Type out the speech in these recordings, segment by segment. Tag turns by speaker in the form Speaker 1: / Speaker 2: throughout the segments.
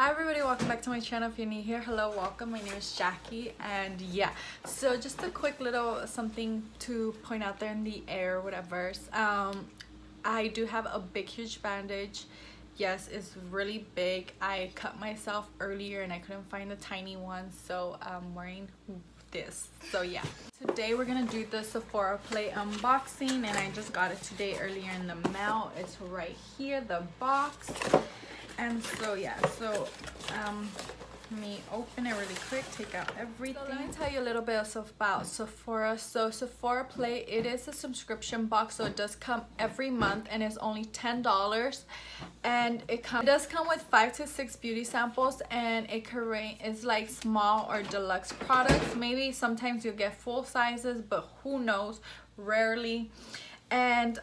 Speaker 1: Hi everybody, welcome back to my channel. If you're new here, hello, welcome. My name is Jackie, and yeah, so just a quick little something to point out there in the air, whatever. I do have a big huge bandage. Yes, it's really big. I cut myself earlier and I couldn't find the tiny one, so I'm wearing this. So yeah, today we're gonna do the Sephora Play unboxing, and I just got it today earlier in the mail. It's right here, the box. And so yeah, so let me open it really quick, take out everything. So let me tell you a little bit about Sephora. So Sephora Play, it is a subscription box, so it does come every month and it's only $10. And it does come with 5 to 6 beauty samples, and it can range, it's like small or deluxe products. Maybe sometimes you'll get full sizes, but who knows, rarely. And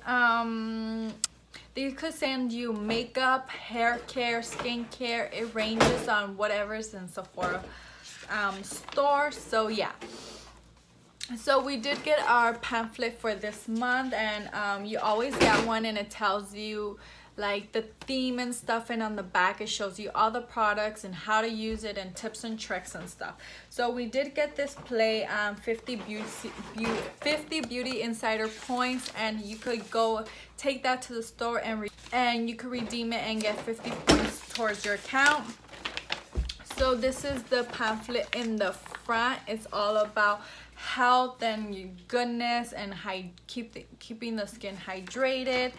Speaker 1: they could send you makeup, hair care, skincare. It ranges on whatever's in Sephora store. So yeah, so we did get our pamphlet for this month, and you always get one, and it tells you like the theme and stuff, and on the back it shows you all the products and how to use it and tips and tricks and stuff. So we did get this Play 50 beauty insider points, and you could go take that to the store and you could redeem it and get 50 points towards your account. So this is the pamphlet in the front. It's all about health and goodness and keeping the skin hydrated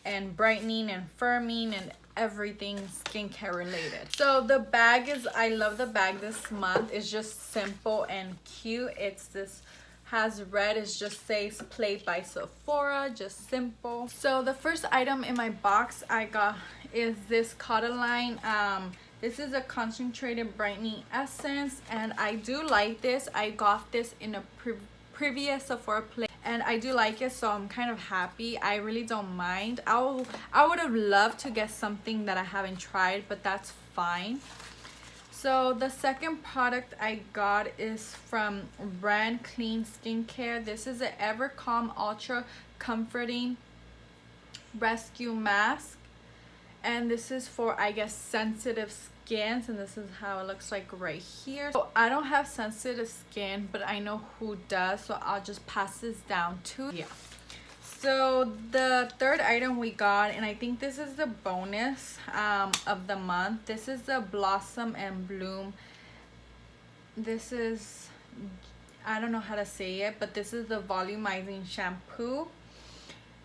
Speaker 1: and brightening and firming and everything skincare related. So the bag is, I love the bag this month. It's just simple and cute. It's this has red, it just says Play by Sephora, just simple. So the first item in my box I got is this Caudaline. This is a concentrated brightening essence, and I do like this. I got this in a previous Sephora Play, and I do like it, so I'm kind of happy. I really don't mind. I would have loved to get something that I haven't tried, but that's fine. So the second product I got is from Brand Clean Skincare. This is an Evercalm Ultra Comforting Rescue Mask, and this is for, I guess, sensitive skins, and this is how it looks like right here. So I don't have sensitive skin, but I know who does, so I'll just pass this down to you. So the third item we got, and I think this is the bonus of the month, this is the Blossom and Bloom. This is, I don't know how to say it, but this is the volumizing shampoo,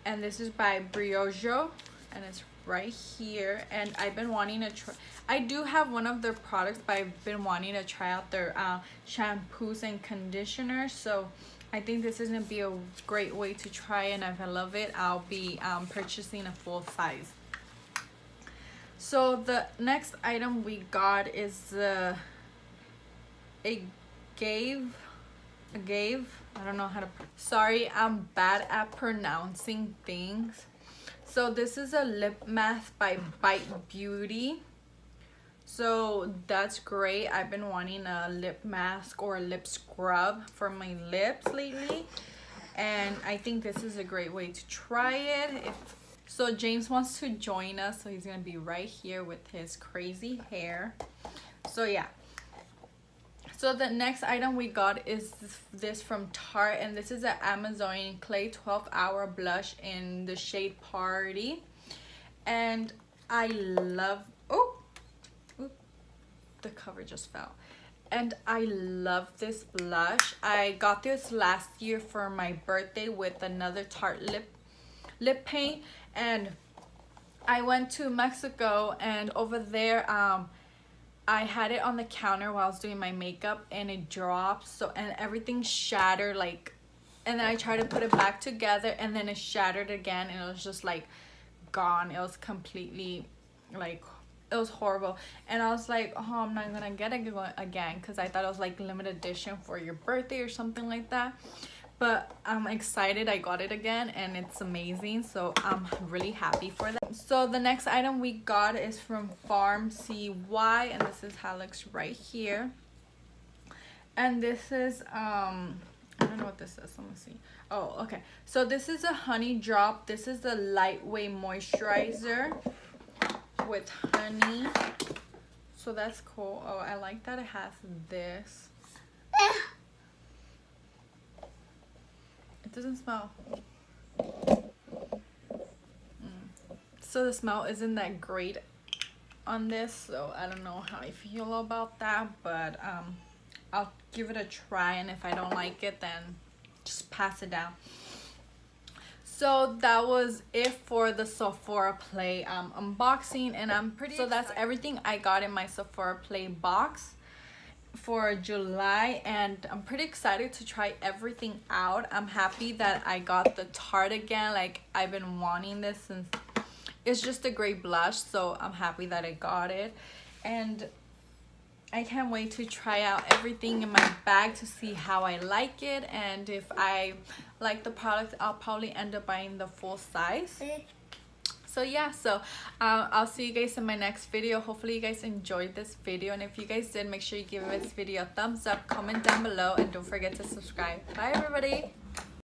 Speaker 1: and this is by Briogeo, and it's right here. And I've been wanting to try, I do have one of their products, but I've been wanting to try out their shampoos and conditioners. So I think this is gonna be a great way to try, and if I love it, I'll be purchasing a full size. So the next item we got is I don't know how to, sorry, I'm bad at pronouncing things. So this is a lip mask by Bite Beauty. So that's great. I've been wanting a lip mask or a lip scrub for my lips lately, and I think this is a great way to try it. So James wants to join us, so he's gonna be right here with his crazy hair. So yeah, so the next item we got is this from Tarte, and this is an Amazonian Clay 12-hour blush in the shade Party, and I love, the cover just fell, and I love this blush. I got this last year for my birthday with another Tarte lip paint, and I went to Mexico, and over there I had it on the counter while I was doing my makeup, and it dropped, so, and everything shattered, like, and then I tried to put it back together, and then it shattered again, and it was just like gone. It was completely like, it was horrible, and I was like, oh, I'm not gonna get it again, because I thought it was like limited edition for your birthday or something like that. But I'm excited I got it again, and it's amazing, so I'm really happy for that. So the next item we got is from Pharmacy Y, and this is how it looks right here. And this is I don't know what this is. Let me see. Oh, okay, so this is a honey drop. This is the lightweight moisturizer with honey. so that's cool. Oh, I like that it has this. It doesn't smell. So the smell isn't that great on this, so I don't know how I feel about that, but I'll give it a try, and if I don't like it, then just pass it down. So that was it for the Sephora Play unboxing, and I'm pretty excited. That's everything I got in my Sephora Play box for July, and I'm pretty excited to try everything out. I'm happy that I got the Tarte again. Like, I've been wanting this since. It's just a great blush, so I'm happy that I got it, and I can't wait to try out everything in my bag to see how I like it, and if I like the product, I'll probably end up buying the full size. So yeah, so I'll see you guys in my next video. Hopefully you guys enjoyed this video, and if you guys did, make sure you give this video a thumbs up, comment down below, and don't forget to subscribe. Bye everybody.